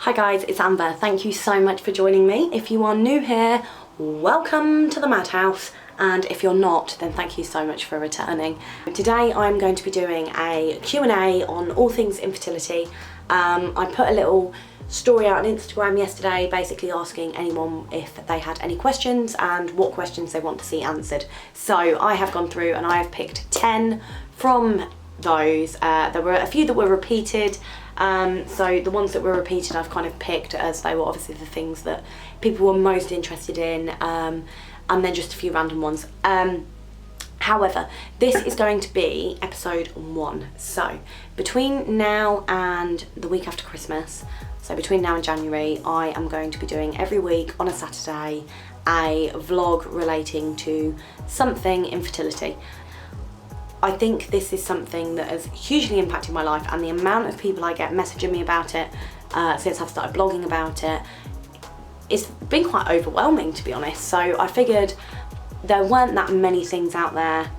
Hi guys, it's Amber. Thank you so much for joining me. If you are new here, welcome to the madhouse, and if you're not, then thank you so much for returning. Today I'm going to be doing a Q&A on all things infertility. I put a little story out on Instagram yesterday basically asking anyone if they had any questions and what questions they want to see answered. So I have gone through and I have picked 10 from those. There were a few that were repeated, so the ones that were repeated I've kind of picked as they were obviously the things that people were most interested in, and then just a few random ones. However, this is going to be episode 1, so between now and the week after Christmas, so between now and January, I am going to be doing every week on a Saturday a vlog relating to something infertility. I think this is something that has hugely impacted my life, and the amount of people I get messaging me about it since I've started blogging about it, it's been quite overwhelming, to be honest. So I figured there weren't that many things out there,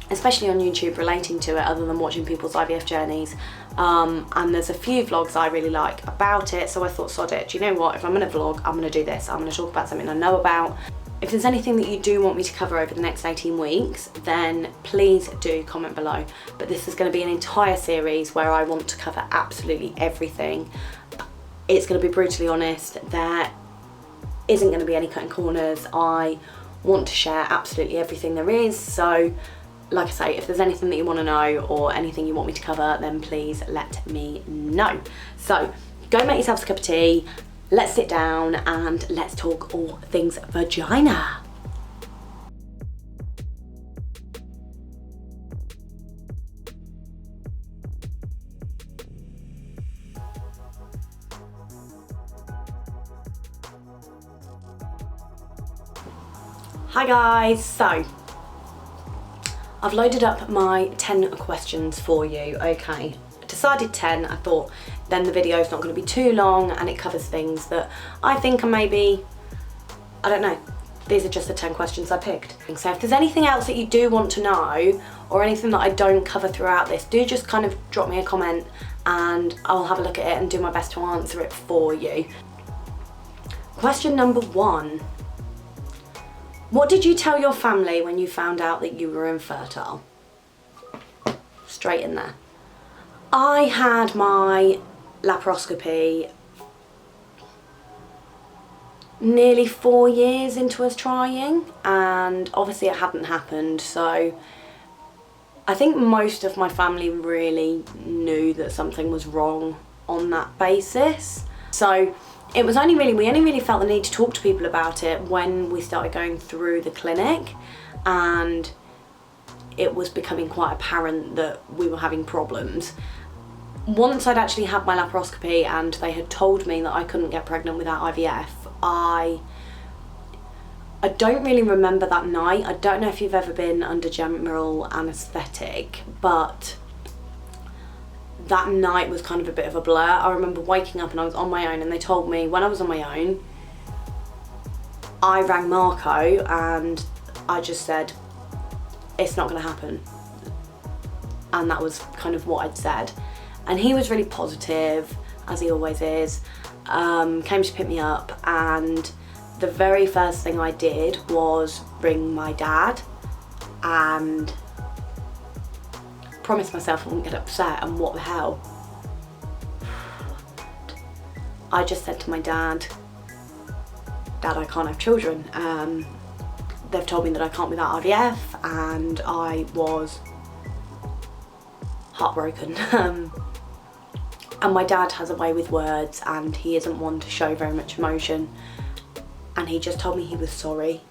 especially on YouTube, relating to it other than watching people's IVF journeys. And there's a few vlogs I really like about it, so I thought, sod it, do you know what, if I'm gonna vlog, I'm gonna do this. I'm gonna talk about something I know about. If there's anything that you do want me to cover over the next 18 weeks, then please do comment below. But this is going to be an entire series where I want to cover absolutely everything. It's going to be brutally honest. There isn't going to be any cutting corners. I want to share absolutely everything there is. So, like I say, if there's anything that you want to know or anything you want me to cover, then please let me know. So, go make yourselves a cup of tea. Let's sit down and let's talk all things vagina. Hi guys, so I've loaded up my 10 questions for you. Okay, I decided 10. I thought then the video is not going to be too long and it covers things that I think are maybe, I don't know, these are just the 10 questions I picked. So if there's anything else that you do want to know or anything that I don't cover throughout this, do just kind of drop me a comment and I'll have a look at it and do my best to answer it for you. Question number 1. What did you tell your family when you found out that you were infertile? Straight in there. I had my laparoscopy nearly 4 years into us trying, and obviously it hadn't happened, so I think most of my family really knew that something was wrong on that basis. So it was only really, we only really felt the need to talk to people about it when we started going through the clinic, and it was becoming quite apparent that we were having problems. Once I'd actually had my laparoscopy and they had told me that I couldn't get pregnant without IVF, I don't really remember that night. I don't know if you've ever been under general anaesthetic, but that night was kind of a bit of a blur. I remember waking up and I was on my own, and they told me when I was on my own, I rang Marco and I just said, it's not going to happen. And that was kind of what I'd said. And he was really positive, as he always is, came to pick me up, and the very first thing I did was ring my dad and promised myself I wouldn't get upset, and what the hell. I just said to my dad, Dad, I can't have children. They've told me that I can't without IVF, and I was heartbroken. And my dad has a way with words, and he isn't one to show very much emotion, and he just told me he was sorry.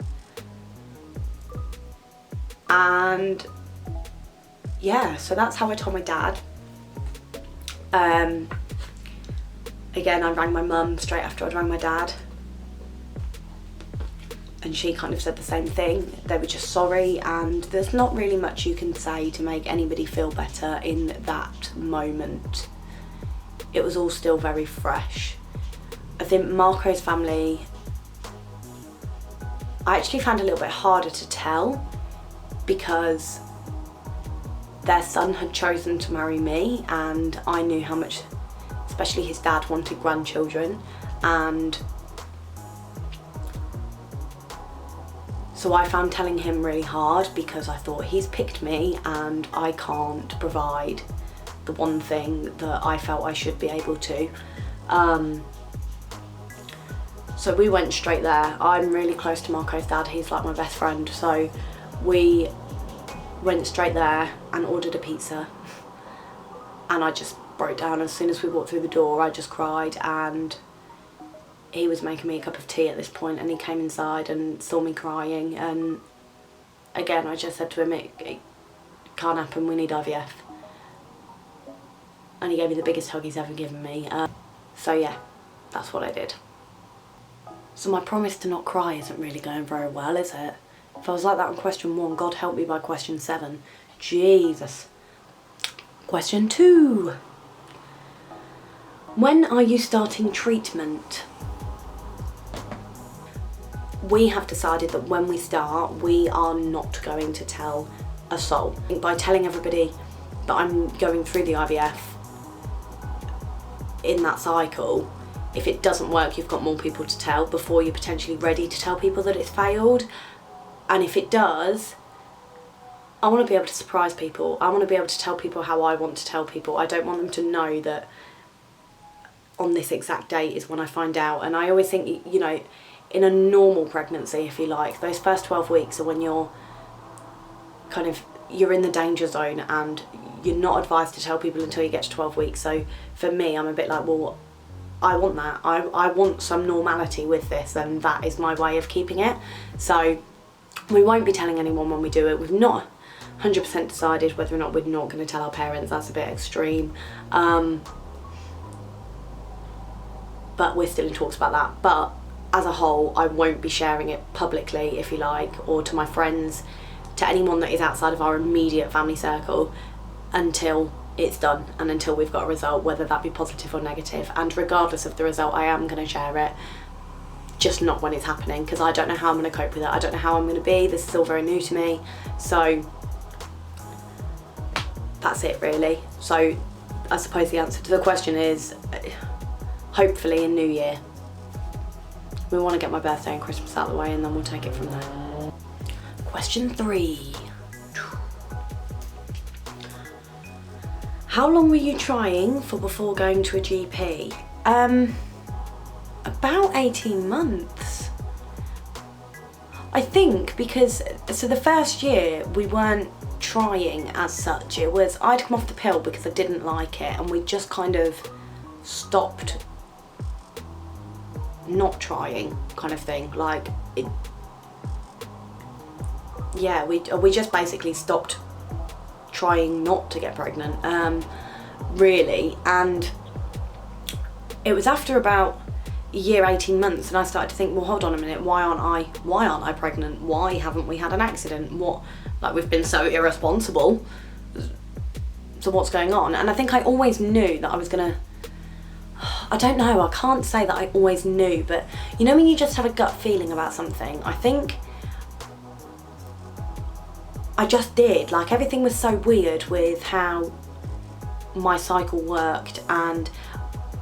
And yeah, so that's how I told my dad. Again, I rang my mum straight after I'd rang my dad, and she kind of said the same thing. They were just sorry, and there's not really much you can say to make anybody feel better in that moment. It was all still very fresh. I think Marco's family, I actually found a little bit harder to tell because their son had chosen to marry me, and I knew how much especially his dad wanted grandchildren, and so I found telling him really hard because I thought he's picked me and I can't provide the one thing that I felt I should be able to. So we went straight there. I'm really close to Marco's dad, he's like my best friend, so we went straight there and ordered a pizza, and I just broke down. As soon as we walked through the door, I just cried, and he was making me a cup of tea at this point, and he came inside and saw me crying, and again I just said to him, it can't happen, we need IVF. And he gave me the biggest hug he's ever given me. So yeah, that's what I did. So my promise to not cry isn't really going very well, is it? If I was like that on question 1, God help me by question 7. Jesus. Question 2. When are you starting treatment? We have decided that when we start, we are not going to tell a soul. By telling everybody that I'm going through the IVF in that cycle, if it doesn't work, you've got more people to tell before you're potentially ready to tell people that it's failed. And if it does, I want to be able to surprise people. I want to be able to tell people how I want to tell people. I don't want them to know that on this exact date is when I find out. And I always think, you know, in a normal pregnancy, if you like, those first 12 weeks are when you're in the danger zone, and you're not advised to tell people until you get to 12 weeks. So for me, I'm a bit like, well, I want that. I want some normality with this, and that is my way of keeping it. So we won't be telling anyone when we do it. We've not 100% decided whether or not we're not going to tell our parents. That's a bit extreme. But we're still in talks about that. But as a whole, I won't be sharing it publicly, if you like, or to my friends, to anyone that is outside of our immediate family circle, until it's done and until we've got a result, whether that be positive or negative. And regardless of the result, I am going to share it, just not when it's happening, because I don't know how I'm going to cope with it. I don't know how I'm going to be. This is still very new to me. So that's it, really. So I suppose the answer to the question is hopefully in New Year. We want to get my birthday and Christmas out of the way, and then we'll take it from there. Question 3. How long were you trying for before going to a GP? About 18 months. I think, because, so the first year we weren't trying as such. It was, I'd come off the pill because I didn't like it, and we just kind of stopped not trying, kind of thing. Like, it, yeah, we just basically stopped trying not to get pregnant, really. And it was after about a year, 18 months, and I started to think, well, hold on a minute, why aren't I pregnant? Why haven't we had an accident? What, like, we've been so irresponsible, so what's going on? And I think I always knew that I was gonna, I don't know, I can't say that I always knew, but you know when you just have a gut feeling about something? I think I just did. Like, everything was so weird with how my cycle worked, and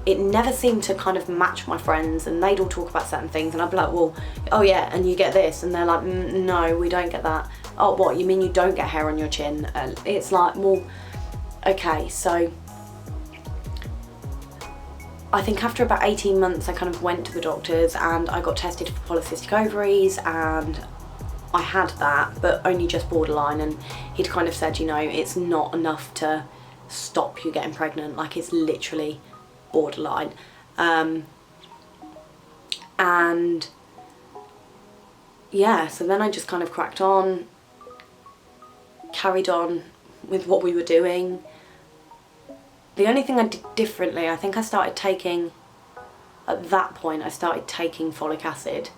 it never seemed to kind of match my friends, and they'd all talk about certain things, and I'd be like, well, oh yeah, and you get this, and they're like, no, we don't get that. Oh, what, you mean you don't get hair on your chin? It's like, well, okay. So I think after about 18 months I kind of went to the doctors and I got tested for polycystic ovaries, and I had that, but only just borderline, and he'd kind of said, you know, it's not enough to stop you getting pregnant, like it's literally borderline. And yeah, so then I just kind of cracked on, carried on with what we were doing. The only thing I did differently, I think I started taking, at that point I started taking folic acid,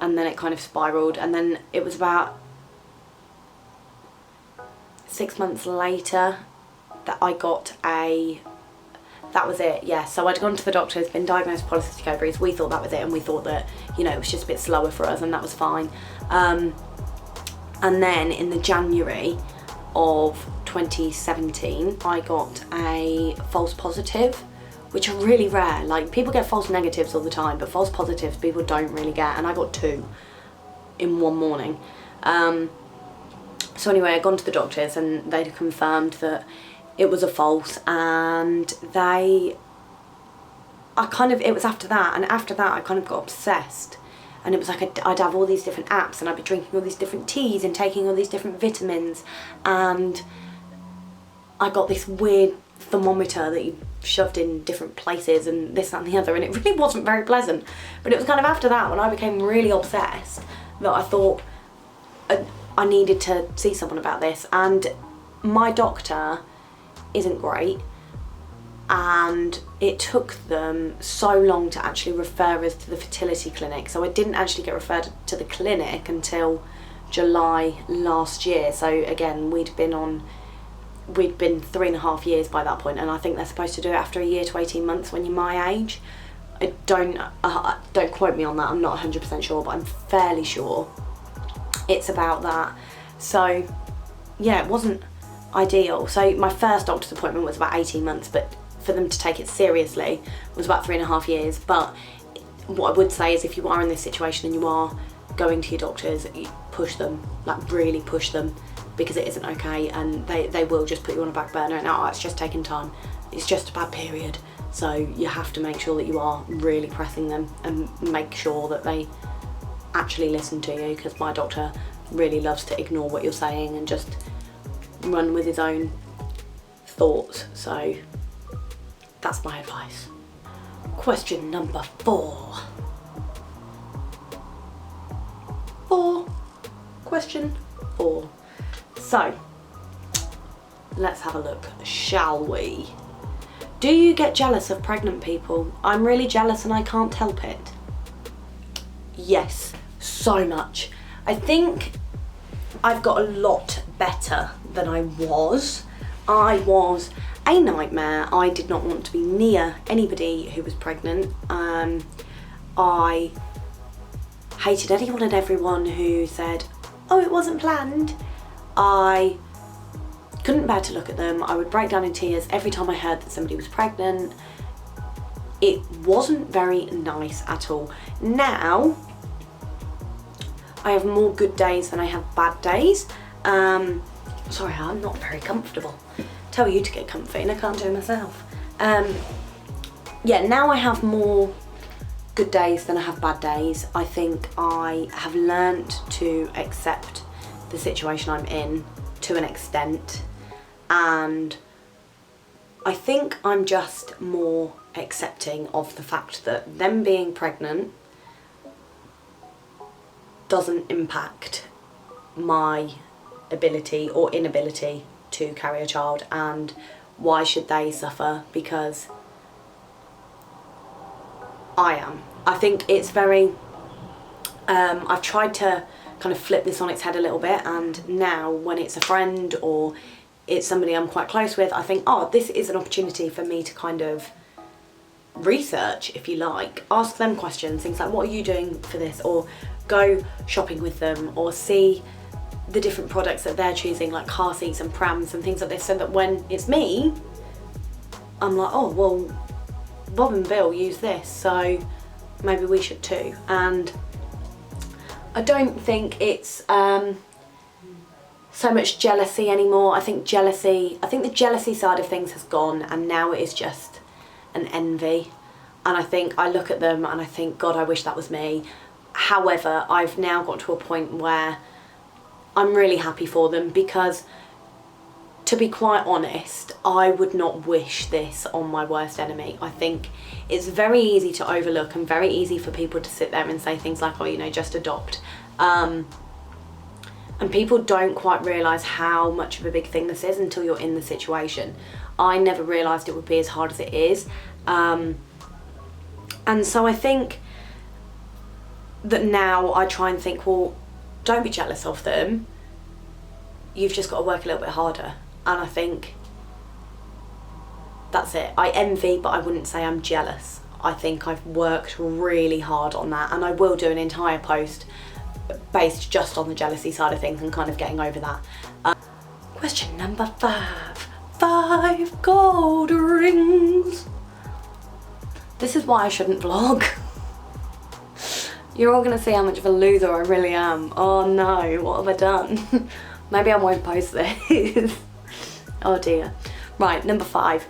and then it kind of spiraled, and then it was about 6 months later that I got that was it, yeah. So I'd gone to the doctors, been diagnosed with polycystic ovaries, we thought that was it, and we thought that, you know, it was just a bit slower for us, and that was fine. And then in the January of 2017, I got a false positive, which are really rare. Like, people get false negatives all the time, but false positives people don't really get, and I got 2 in one morning. So anyway, I'd gone to the doctors and they'd confirmed that it was a false, and it was after that, and after that I kind of got obsessed. And it was like I'd have all these different apps, and I'd be drinking all these different teas and taking all these different vitamins, and I got this weird thermometer that you shoved in different places and this, that and the other, and it really wasn't very pleasant. But it was kind of after that, when I became really obsessed, that I thought I needed to see someone about this. And my doctor isn't great, and it took them so long to actually refer us to the fertility clinic, so I didn't actually get referred to the clinic until July last year. So again, we'd been 3.5 years by that point, and I think they're supposed to do it after a year to 18 months when you're my age. Don't quote me on that, I'm not 100% sure, but I'm fairly sure it's about that. So yeah, it wasn't ideal. So my first doctor's appointment was about 18 months, but for them to take it seriously was about 3.5 years. But what I would say is, if you are in this situation and you are going to your doctors, you push them, like really push them, because it isn't okay, and they will just put you on a back burner and it's just taking time, it's just a bad period. So you have to make sure that you are really pressing them and make sure that they actually listen to you, because my doctor really loves to ignore what you're saying and just run with his own thoughts. So that's my advice. Question number 4. Question 4. So let's have a look, shall we? Do you get jealous of pregnant people? I'm really jealous and I can't help it. Yes, so much. I think I've got a lot better than I was. I was a nightmare. I did not want to be near anybody who was pregnant. I hated anyone and everyone who said, oh, it wasn't planned. I couldn't bear to look at them. I would break down in tears every time I heard that somebody was pregnant. It wasn't very nice at all. Now, I have more good days than I have bad days. Sorry, I'm not very comfortable. Tell you to get comfy and I can't do it myself. Yeah, now I have more good days than I have bad days. I think I have learnt to accept the situation I'm in to an extent, and I think I'm just more accepting of the fact that them being pregnant doesn't impact my ability or inability to carry a child, and why should they suffer because I am. I think it's very, I've tried to kind of flip this on its head a little bit, and now when it's a friend or it's somebody I'm quite close with, I think, oh, this is an opportunity for me to kind of research, if you like, ask them questions, things like, what are you doing for this? Or go shopping with them, or see the different products that they're choosing, like car seats and prams and things like this, so that when it's me, I'm like, oh, well, Bob and Bill use this, so maybe we should too. And I don't think it's so much jealousy anymore. I think the jealousy side of things has gone, and now it is just an envy. And I think I look at them and I think, God, I wish that was me. However, I've now got to a point where I'm really happy for them, because to be quite honest, I would not wish this on my worst enemy. I think it's very easy to overlook and very easy for people to sit there and say things like, oh, you know, just adopt. And people don't quite realise how much of a big thing this is until you're in the situation. I never realised it would be as hard as it is. And so I think that now I try and think, well, don't be jealous of them. You've just got to work a little bit harder. And I think that's it. I envy, but I wouldn't say I'm jealous. I think I've worked really hard on that, and I will do an entire post based just on the jealousy side of things and kind of getting over that. Question number 5. 5 gold rings. This is why I shouldn't vlog. You're all gonna see how much of a loser I really am. Oh no, what have I done? Maybe I won't post this. Oh dear. Right, number 5.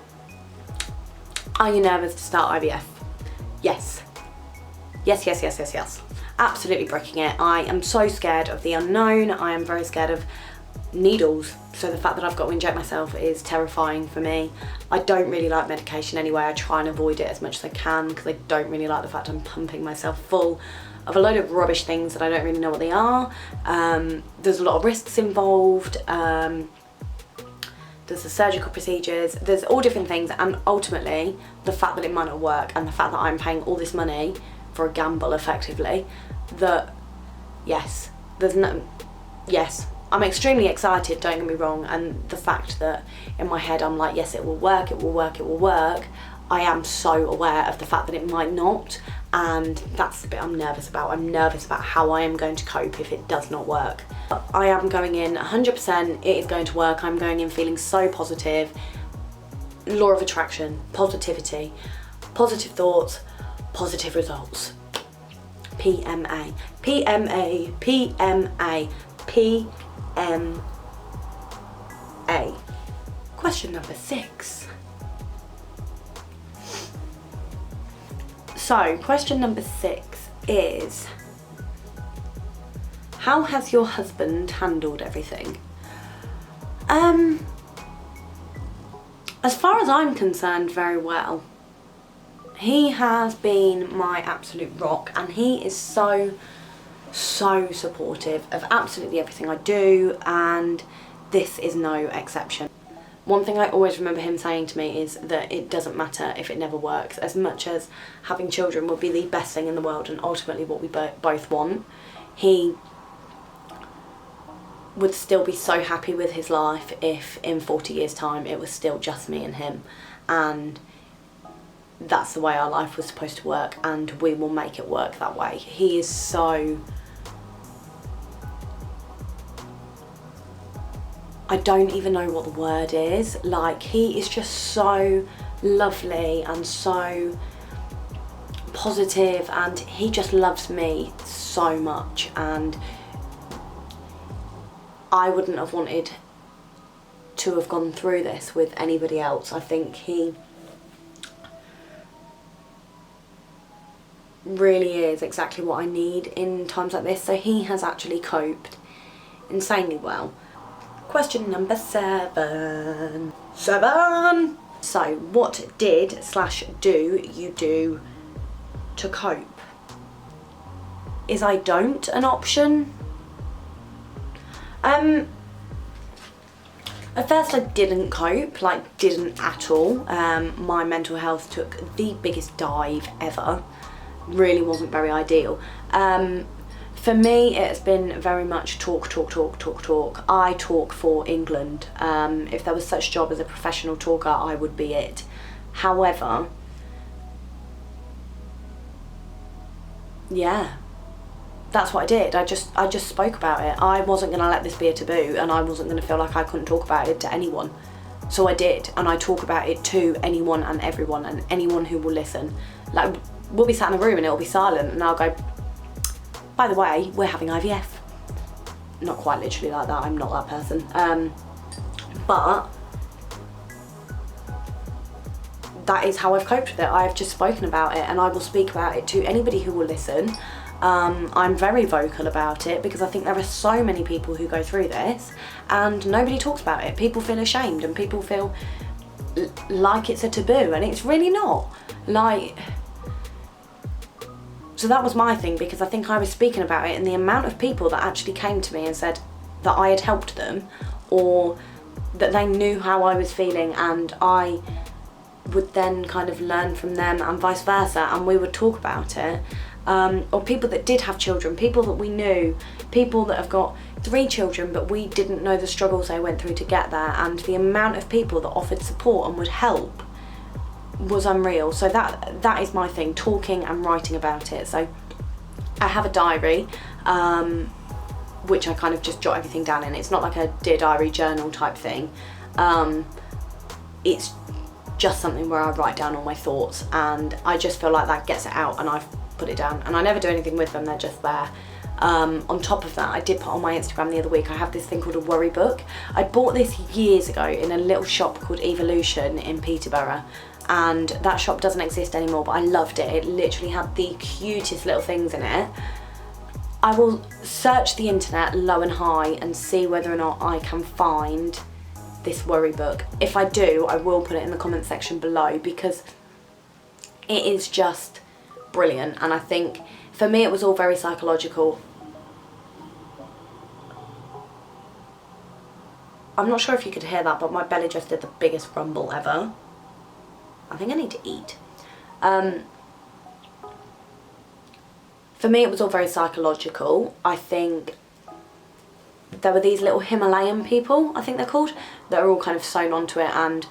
Are you nervous to start IVF? Yes. Yes, yes, yes, yes, yes. Absolutely bricking it. I am so scared of the unknown. I am very scared of needles. So the fact that I've got to inject myself is terrifying for me. I don't really like medication anyway. I try and avoid it as much as I can because I don't really like the fact I'm pumping myself full of a load of rubbish things that I don't really know what they are. There's a lot of risks involved. There's the surgical procedures, there's all different things, and ultimately the fact that it might not work and the fact that I'm paying all this money for a gamble effectively, that yes, I'm extremely excited, don't get me wrong, and the fact that in my head I'm like, yes, it will work, it will work, it will work, I am so aware of the fact that it might not, and that's the bit I'm nervous about. I'm nervous about how I am going to cope if it does not work. I am going in 100%, it is going to work. I'm going in feeling so positive. Law of attraction, positivity, positive thoughts, positive results. PMA, PMA, PMA, PMA. Question number 6. So, question number 6 is, how has your husband handled everything? As far as I'm concerned, very well. He has been my absolute rock, and he is so supportive of absolutely everything I do, and this is no exception. One thing I always remember him saying to me is that it doesn't matter if it never works, as much as having children would be the best thing in the world and ultimately what we both want. He would still be so happy with his life if in 40 years time it was still just me and him, and that's the way our life was supposed to work, and we will make it work that way. He is so, I don't even know what the word is, like he is just so lovely and so positive, and he just loves me so much, and I wouldn't have wanted to have gone through this with anybody else. I think he really is exactly what I need in times like this, so he has actually coped insanely well. Question number 7. So, what did/do you do to cope? Is I don't an option? At first I didn't cope, like didn't at all. My mental health took the biggest dive ever. Really wasn't very ideal. For me, it's been very much talk. I talk for England. If there was such a job as a professional talker, I would be it. However, yeah, that's what I did. I just spoke about it. I wasn't gonna let this be a taboo, and I wasn't gonna feel like I couldn't talk about it to anyone. So I did, and I talk about it to anyone and everyone and anyone who will listen. Like, we'll be sat in a room and it'll be silent, and I'll go, by the way, we're having IVF. Not quite literally like that, I'm not that person. But that is how I've coped with it. I've just spoken about it, and I will speak about it to anybody who will listen. I'm very vocal about it because I think there are so many people who go through this and nobody talks about it. People feel ashamed and people feel like it's a taboo, and it's really not. Like, so that was my thing, because I think I was speaking about it, and the amount of people that actually came to me and said that I had helped them, or that they knew how I was feeling, and I would then kind of learn from them and vice versa, and we would talk about it. Or people that did have children, people that we knew, people that have got 3 children but we didn't know the struggles they went through to get there, and the amount of people that offered support and would help was unreal. So that is my thing, talking and writing about it. So I have a diary, which I kind of just jot everything down in. It's not like a Dear Diary journal type thing. It's just something where I write down all my thoughts, and I just feel like that gets it out and I've put it down, and I never do anything with them, they're just there. On top of that, I did put on my Instagram the other week, I have this thing called a worry book. I bought this years ago in a little shop called Evolution in Peterborough, and that shop doesn't exist anymore, but I loved it. It literally had the cutest little things in it. I will search the internet low and high and see whether or not I can find this worry book. If I do, I will put it in the comment section below, because it is just brilliant. And I think for me it was all very psychological. I'm not sure if you could hear that, but my belly just did the biggest rumble ever. I think I need to eat. For me it was all very psychological. I think there were these little Himalayan people, I think they're called, that are all kind of sewn onto it, and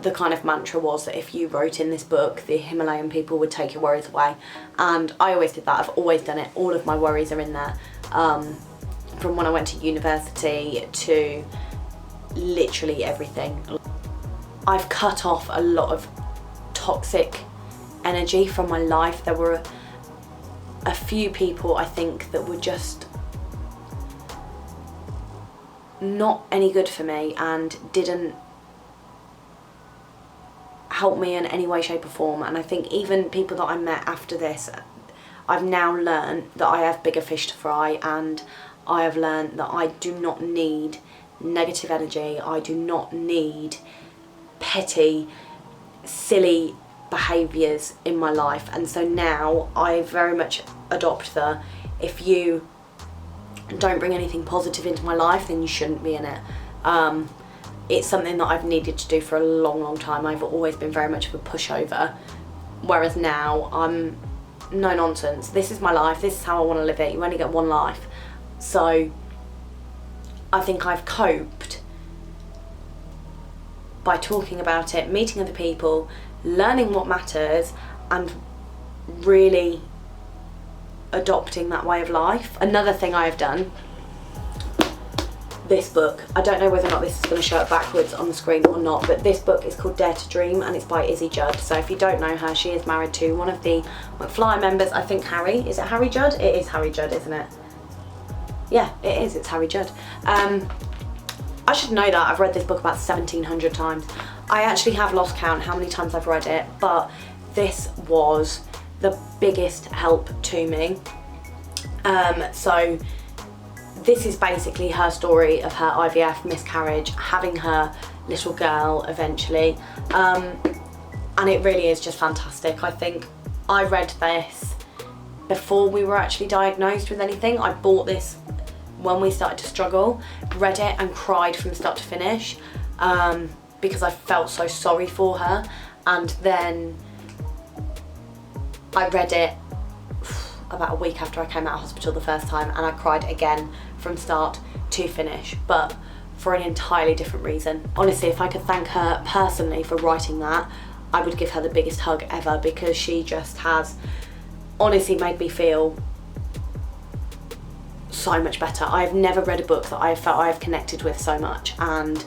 the kind of mantra was that if you wrote in this book, the Himalayan people would take your worries away. And I always did that, I've always done it. All of my worries are in there, from when I went to university to literally everything. I've cut off a lot of toxic energy from my life. There were a few people, I think, that were just not any good for me and didn't help me in any way, shape or form. And I think even people that I met after this, I've now learned that I have bigger fish to fry, and I have learned that I do not need negative energy. I do not need petty, silly behaviours in my life. And so now I very much adopt the, if you don't bring anything positive into my life, then you shouldn't be in it. It's something that I've needed to do for a long time. I've always been very much of a pushover, whereas now I'm no nonsense. This is my life, this is how I want to live it. You only get one life. So I think I've coped by talking about it, meeting other people, learning what matters, and really adopting that way of life. Another thing I have done, this book, I don't know whether or not this is going to show up backwards on the screen or not, but this book is called Dare to Dream, and it's by Izzy Judd. So if you don't know her, she is married to one of the McFly members, I think Harry. Is it Harry Judd? It is Harry Judd, isn't it? Yeah, it is, it's Harry Judd. I should know that, I've read this book about 1700 times. I actually have lost count how many times I've read it, but this was the biggest help to me. So this is basically her story of her IVF miscarriage, having her little girl eventually, and it really is just fantastic. I think I read this before we were actually diagnosed with anything. I bought this when we started to struggle, read it and cried from start to finish, because I felt so sorry for her. And then I read it about a week after I came out of hospital the first time, and I cried again from start to finish, but for an entirely different reason. Honestly, if I could thank her personally for writing that, I would give her the biggest hug ever, because she just has honestly made me feel so much better. I've never read a book that I felt I've connected with so much and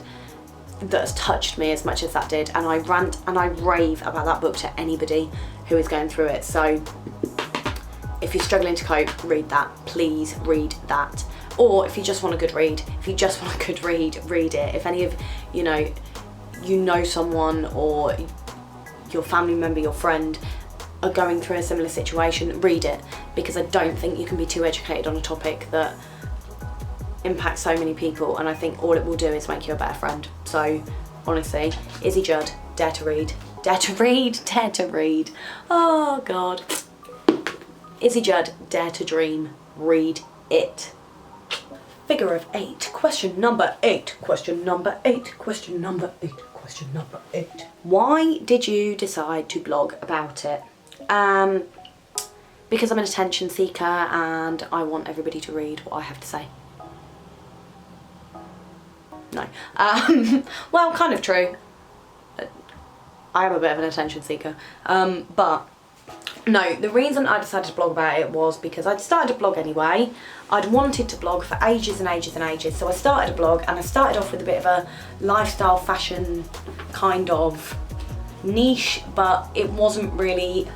that has touched me as much as that did, and I rant and I rave about that book to anybody who is going through it. So if you're struggling to cope, read that. Please read that. Or if you just want a good read, read it. If any of you know someone or your family member, your friend are going through a similar situation, read it, because I don't think you can be too educated on a topic that impacts so many people, and I think all it will do is make you a better friend. So honestly, Izzy Judd, Dare to Read. Dare to Read, Dare to Read. Oh God. Izzy Judd, Dare to Dream. Read it. Figure of 8, question number 8, question number 8, question number 8, question number 8. Why did you decide to blog about it? Because I'm an attention seeker and I want everybody to read what I have to say. No. Well, kind of true. I am a bit of an attention seeker. But No, the reason I decided to blog about it was because I'd started a blog anyway. I'd wanted to blog for ages and ages and ages. So I started a blog, and I started off with a bit of a lifestyle fashion kind of niche, but it wasn't really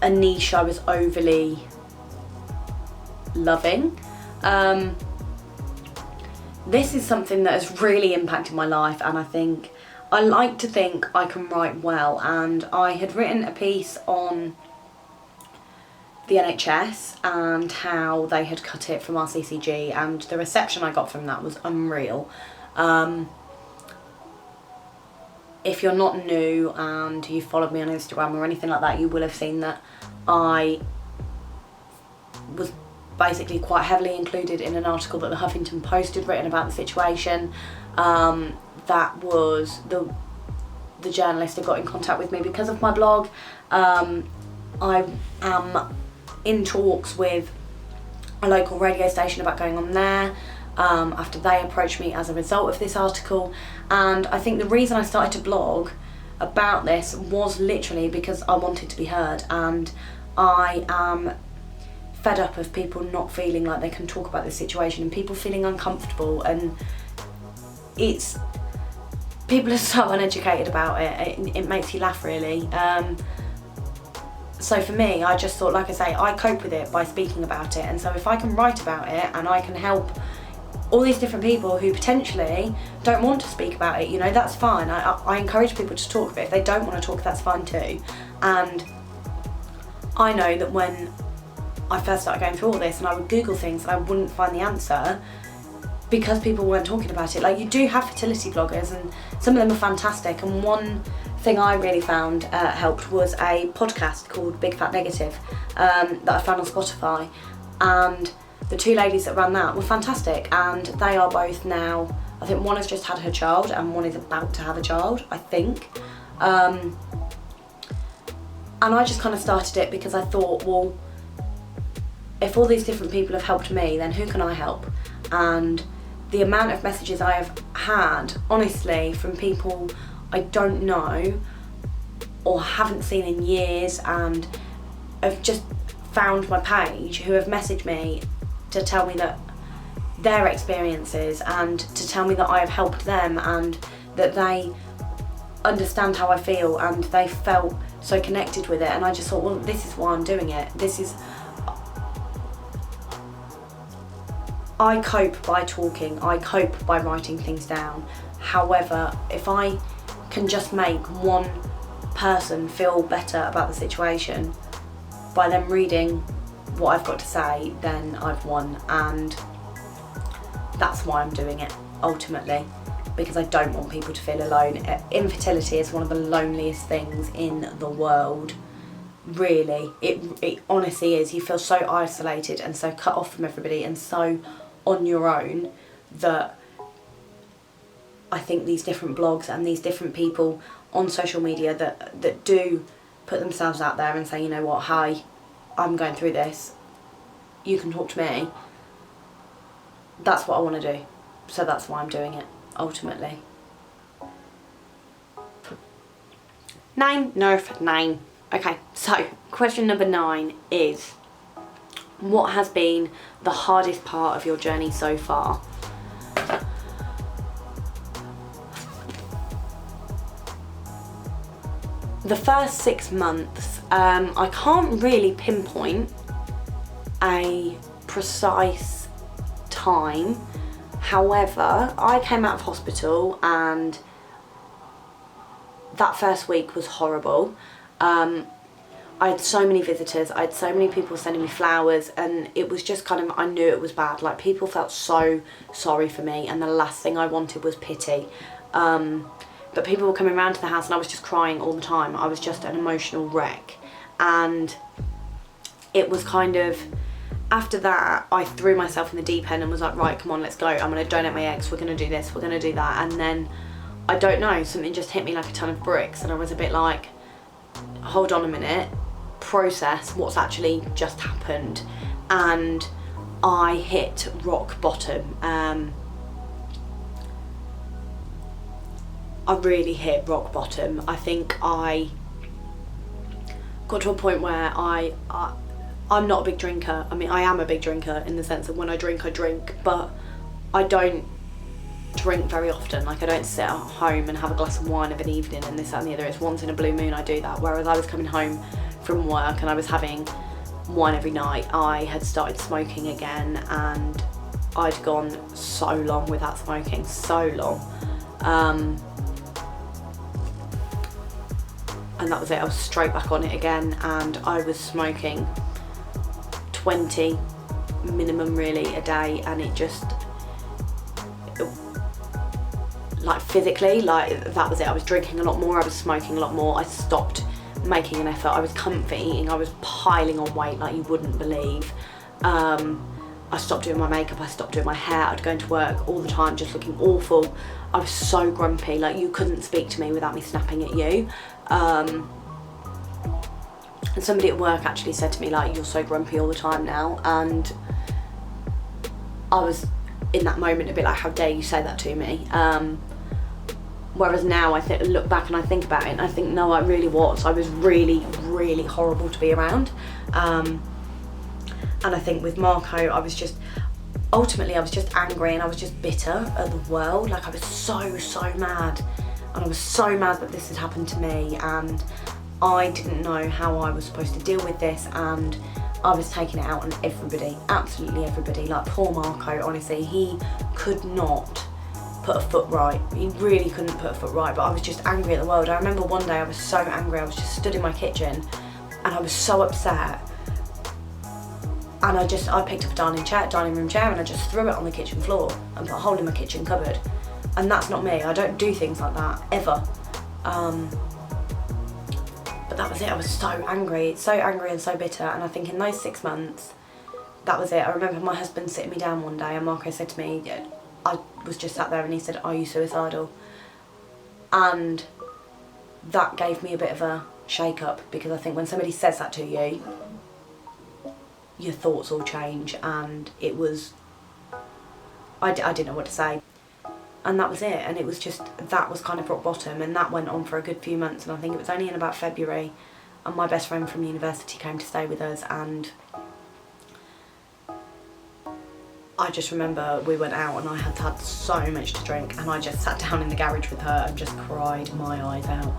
a niche I was overly loving. This is something that has really impacted my life, and I like to think I can write well, and I had written a piece on the NHS and how they had cut it from our CCG, and the reception I got from that was unreal. If you're not new and you followed me on Instagram or anything like that, you will have seen that I was basically quite heavily included in an article that the Huffington Post had written about the situation. That was the journalist had got in contact with me because of my blog. I am in talks with a local radio station about going on there after they approached me as a result of this article. And I think the reason I started to blog about this was literally because I wanted to be heard, and I am fed up of people not feeling like they can talk about this situation and people feeling uncomfortable, and people are so uneducated about it. It makes you laugh, really. So for me, I just thought, like I say, I cope with it by speaking about it, and so if I can write about it and I can help all these different people who potentially don't want to speak about it, you know, that's fine. I encourage people to talk, but if they don't want to talk, that's fine too. And I know that when I first started going through all this and I would Google things and I wouldn't find the answer because people weren't talking about it. Like, you do have fertility bloggers and some of them are fantastic, and one thing I really found helped was a podcast called Big Fat Negative that I found on Spotify, and the two ladies that ran that were fantastic, and they are both now, I think one has just had her child and one is about to have a child, I think. And I just kind of started it because I thought, well, if all these different people have helped me, then who can I help? And the amount of messages I have had, honestly, from people I don't know or haven't seen in years and have just found my page, who have messaged me to tell me that their experiences and to tell me that I have helped them and that they understand how I feel and they felt so connected with it. And I just thought, well, this is why I'm doing it. I cope by talking, I cope by writing things down. However, if I can just make one person feel better about the situation by them reading what I've got to say, then I've won. And that's why I'm doing it, ultimately, because I don't want people to feel alone. Infertility is one of the loneliest things in the world. Really, it honestly is. You feel so isolated and so cut off from everybody and so on your own, that I think these different blogs and these different people on social media that do put themselves out there and say, you know what, hi, I'm going through this, you can talk to me, that's what I want to do. So that's why I'm doing it, ultimately. 9, nerf 9. Okay, so question number 9 is, what has been the hardest part of your journey so far? The first 6 months, I can't really pinpoint a precise time. However, I came out of hospital and that first week was horrible. I had so many visitors, I had so many people sending me flowers, and it was just kind of, I knew it was bad. Like, people felt so sorry for me, and the last thing I wanted was pity. But people were coming around to the house and I was just crying all the time. I was just an emotional wreck. And it was kind of, after that, I threw myself in the deep end and was like, right, come on, let's go. I'm gonna donate my eggs, we're gonna do this, we're gonna do that. And then, I don't know, something just hit me like a ton of bricks, and I was a bit like, hold on a minute, process what's actually just happened. And I hit rock bottom. I really hit rock bottom. I think I got to a point where I'm not a big drinker. I mean, I am a big drinker in the sense that when I drink, but I don't drink very often. Like, I don't sit at home and have a glass of wine of an evening and this, that and the other. It's once in a blue moon I do that. Whereas I was coming home from work and I was having wine every night. I had started smoking again, and I'd gone so long without smoking, so long. And that was it. I was straight back on it again, and I was smoking 20 minimum really a day, and it just, like, physically, like, that was it. I was drinking a lot more, I was smoking a lot more, I stopped making an effort, I was comfort eating, I was piling on weight like you wouldn't believe. I stopped doing my makeup, I stopped doing my hair, I'd go into work all the time just looking awful. I was so grumpy, like you couldn't speak to me without me snapping at you. And somebody at work actually said to me, like, you're so grumpy all the time now, and I was in that moment a bit like, how dare you say that to me. Whereas now I look back and I think about it and I think, no, I really was. I was really, really horrible to be around. And I think with Marco, I was just angry, and I was just bitter at the world. Like, I was so mad, and I was so mad that this had happened to me, and I didn't know how I was supposed to deal with this, and I was taking it out on everybody, absolutely everybody. Like, poor Marco, honestly, he could not put a foot right. He really couldn't put a foot right, but I was just angry at the world. I remember one day I was so angry, I was just stood in my kitchen and I was so upset, and I picked up a dining room chair and I just threw it on the kitchen floor and put a hole in my kitchen cupboard. And that's not me. I don't do things like that, ever. But that was it. I was so angry and so bitter, and I think in those 6 months, that was it. I remember my husband sitting me down one day and Marco said to me, I was just sat there, and he said, are you suicidal? And that gave me a bit of a shake up, because I think when somebody says that to you, your thoughts all change, and it was, I didn't know what to say. And that was it, and it was just, that was kind of rock bottom, and that went on for a good few months, and I think it was only in about February, and my best friend from university came to stay with us, and I just remember we went out and I had had so much to drink, and I just sat down in the garage with her and just cried my eyes out.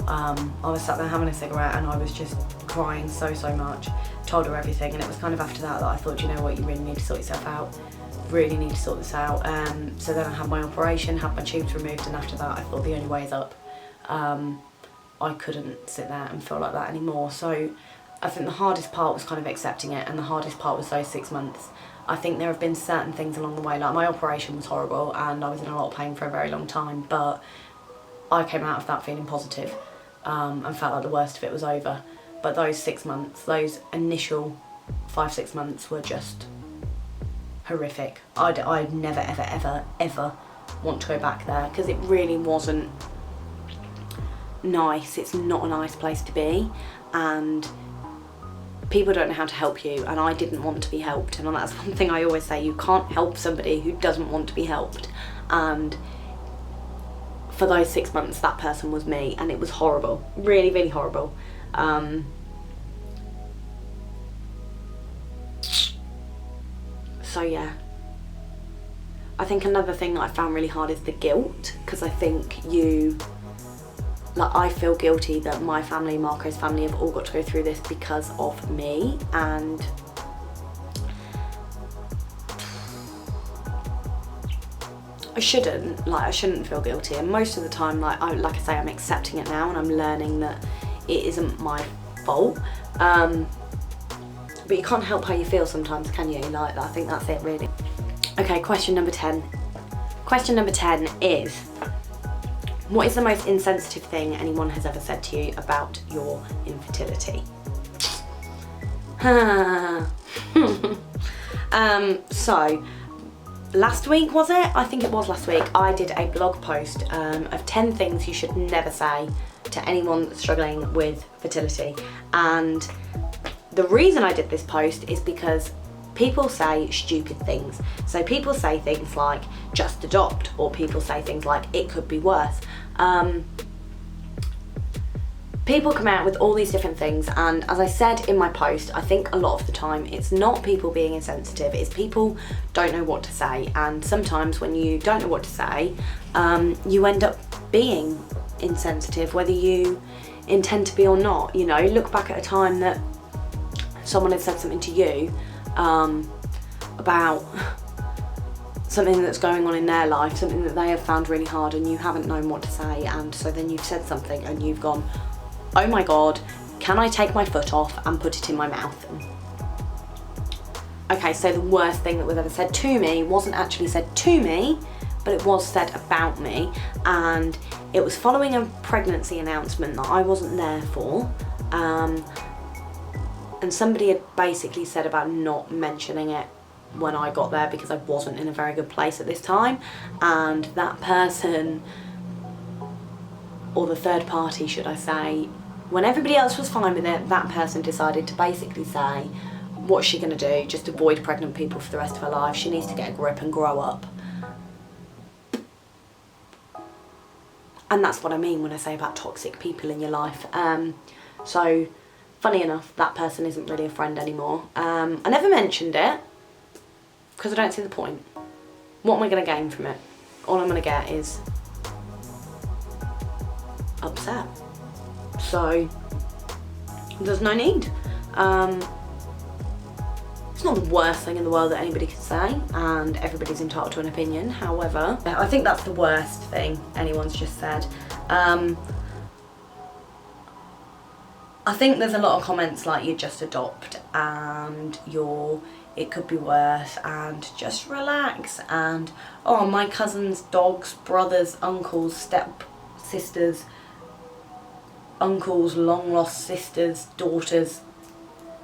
I was sat there having a cigarette and I was just crying so much, told her everything, and it was kind of after that I thought, you know what, you really need to sort yourself out, really need to sort this out. So then I had my operation, had my tubes removed, and after that I thought the only way is up. I couldn't sit there and feel like that anymore. So I think the hardest part was kind of accepting it, and the hardest part was those 6 months. I think there have been certain things along the way, like my operation was horrible and I was in a lot of pain for a very long time, but I came out of that feeling positive, and felt like the worst of it was over. But those 6 months, those initial 5-6 months were just horrific. I'd never ever want to go back there, because it really wasn't nice. It's not a nice place to be, and people don't know how to help you, and I didn't want to be helped. And that's one thing I always say, you can't help somebody who doesn't want to be helped. And for those 6 months, that person was me, and it was horrible, really horrible. So yeah, I think another thing that I found really hard is the guilt, because I think I feel guilty that my family, Marco's family, have all got to go through this because of me, and I shouldn't feel guilty. And most of the time, like I say, I'm accepting it now, and I'm learning that it isn't my fault. But you can't help how you feel sometimes, can you? Like, I think that's it, really. Okay, question number 10. Question number 10 is, what is the most insensitive thing anyone has ever said to you about your infertility? So, last week, was it? I think it was last week. I did a blog post of 10 things you should never say to anyone struggling with fertility. And the reason I did this post is because people say stupid things. So people say things like, just adopt, or people say things like, it could be worse. People come out with all these different things, and as I said in my post, I think a lot of the time it's not people being insensitive, it's people don't know what to say. And sometimes when you don't know what to say, you end up being insensitive, whether you intend to be or not. You know, look back at a time that someone had said something to you about something that's going on in their life, something that they have found really hard, and you haven't known what to say, and so then you've said something and you've gone, oh my god, can I take my foot off and put it in my mouth? Okay, so the worst thing that was ever said to me wasn't actually said to me, but it was said about me, and it was following a pregnancy announcement that I wasn't there for, and somebody had basically said about not mentioning it when I got there because I wasn't in a very good place at this time, and that person, or the third party should I say, when everybody else was fine with it, that person decided to basically say, what's she going to do? Just avoid pregnant people for the rest of her life. She needs to get a grip and grow up. And that's what I mean when I say about toxic people in your life. So, funny enough, that person isn't really a friend anymore. I never mentioned it because I don't see the point. What am I going to gain from it? All I'm going to get is upset. So there's no need. It's not the worst thing in the world that anybody could say, and everybody's entitled to an opinion. However, I think that's the worst thing anyone's just said. I think there's a lot of comments like you just adopt and it could be worse, and just relax, and oh, my cousins, dogs, brothers, uncles, step sisters, uncles, long lost sisters, daughters,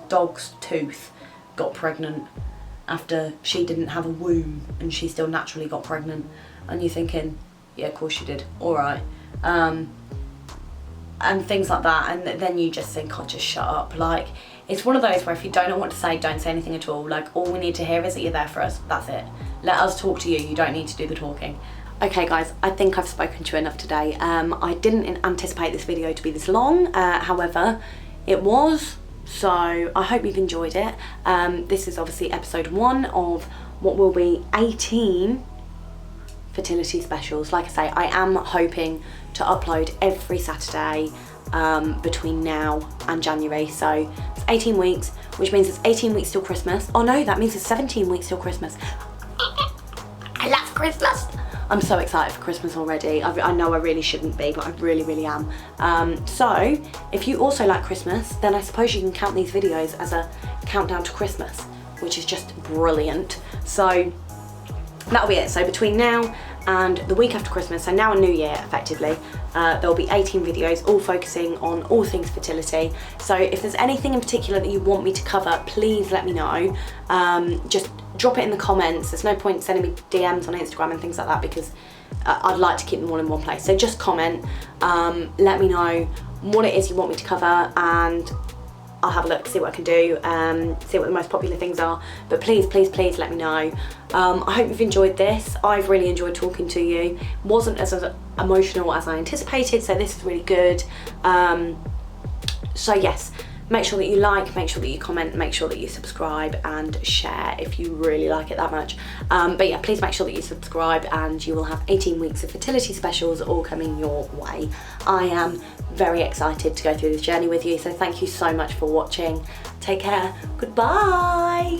dog's tooth got pregnant after she didn't have a womb and she still naturally got pregnant, and you're thinking, yeah, of course you did, alright, and things like that, and then you just think, oh, just shut up. Like, it's one of those where if you don't know what to say, don't say anything at all. Like, all we need to hear is that you're there for us, that's it. Let us talk to you, you don't need to do the talking. Okay guys, I think I've spoken to you enough today. I didn't anticipate this video to be this long, however, it was, so I hope you've enjoyed it. This is obviously episode 1 of what will be 18 fertility specials. Like I say, I am hoping to upload every Saturday between now and January, so it's 18 weeks, which means it's 18 weeks till Christmas. Oh no, that means it's 17 weeks till Christmas. I love Christmas. I'm so excited for Christmas already. I know I really shouldn't be, but I really, really am. So, if you also like Christmas, then I suppose you can count these videos as a countdown to Christmas, which is just brilliant. So, that'll be it. So, between now and the week after Christmas, so now and New Year, effectively, there'll be 18 videos, all focusing on all things fertility. So, if there's anything in particular that you want me to cover, please let me know. Just drop it in the comments. There's no point sending me DMs on Instagram and things like that because I'd like to keep them all in one place. So just comment, let me know what it is you want me to cover, and I'll have a look, see what I can do, see what the most popular things are. But please, please, please let me know. I hope you've enjoyed this. I've really enjoyed talking to you. It wasn't as emotional as I anticipated, so this is really good. So yes, make sure that you like, make sure that you comment, make sure that you subscribe and share if you really like it that much. But yeah, please make sure that you subscribe, and you will have 18 weeks of fertility specials all coming your way. I am very excited to go through this journey with you, so thank you so much for watching. Take care, goodbye.